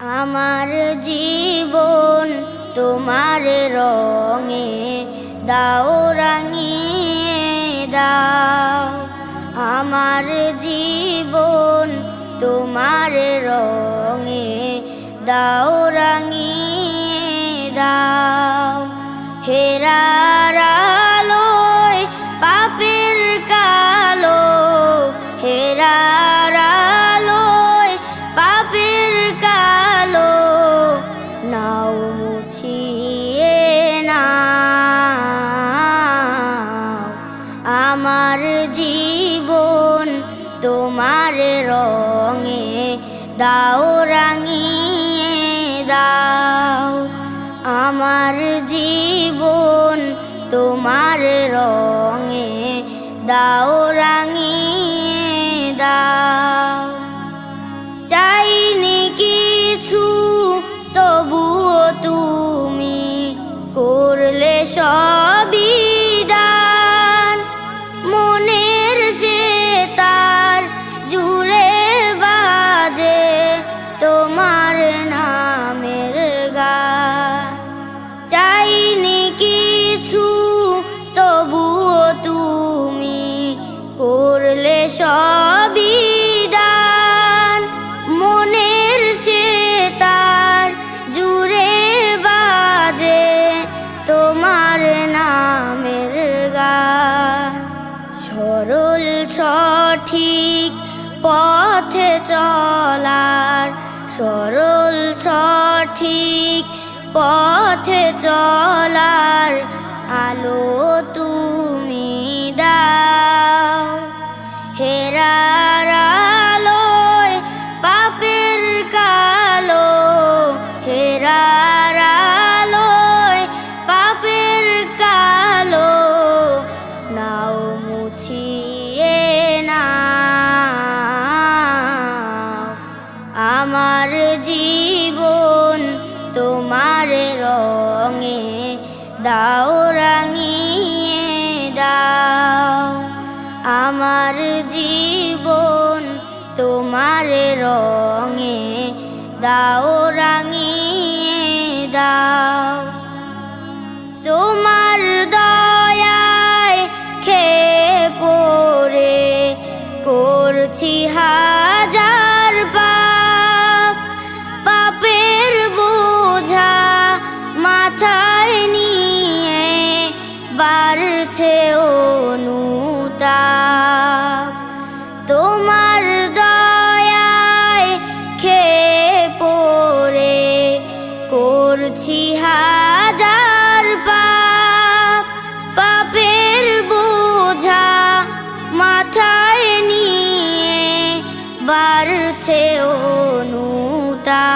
আমার জীবন তোমার রঙে দাও রাঙিয়ে দাও। আমার জীবন তোমার রঙে দাও রাঙিয়ে দাও। হেরার আলোয় পাপের কালো, হেরার আলোয় পাপের কালো নাও মুছিয়ে নাও। আমার জীবন তোমার রঙে দাও রাঙিয়ে দাও। আমার জীবন তোমার রঙে দাও রাঙিয়ে দাও। চাইনি কিছু তবুও তুমি করলে সবই দান। মনের সে তার জুড়ে বাজে তোমার নামের গান। চাইনি কিছু তবুও তুমি করলে সবই দান। মনের সে তার জুড়ে বাজে তোমার নামের গান। সরল সঠিক পথে চলার, সরল সঠিক পথে চলার আলো তুমি দাও। হেরার আলোয় পাপের কালো, হেরার আলোয় পাপের কালো নাও মুছিয়ে নাও। আমার জীবন তোমার রঙে দাও রাঙিয়ে দাও। আমার জীবন তোমার রঙে দাও রাঙিয়ে দাও। তোমার দয়ায় খেয়ে পড়ে করছি হাজার পাপ। পাপের বোঝা মাথায় নিয়ে বাড়ছে অনুতাপ। তোমার দয়ায় খেয়ে পড়ে করছি হাজার পাপ। পাপের বোঝা মাথায় নিয়ে বাড়ছে অনুতাপ।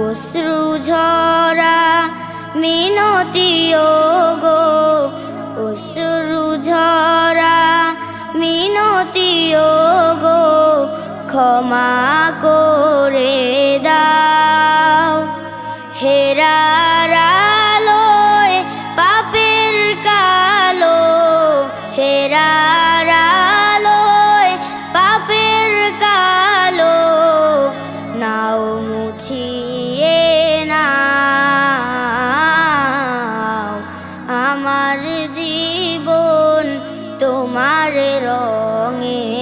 অশ্রু ঝরা মিনতি ওগো, অশ্রু ঝরা মিনতি ওগো ক্ষমা করে দাও। হেরার আলোয় পাপের কালো, হেরার আলোয় পাপের কালো নাও মুছিয়ে নাও। আমার জীবন তোমার রঙে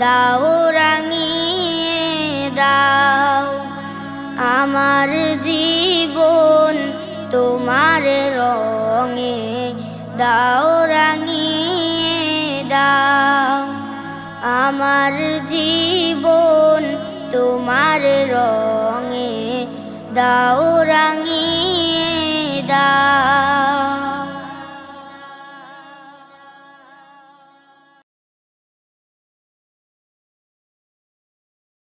দাও রাঙিয়ে দাও। আমার জীবন তোমার রঙে দাও রাঙিয়ে দাও। আমার জীবন তোমার রঙে দাও রাঙিয়ে দাও।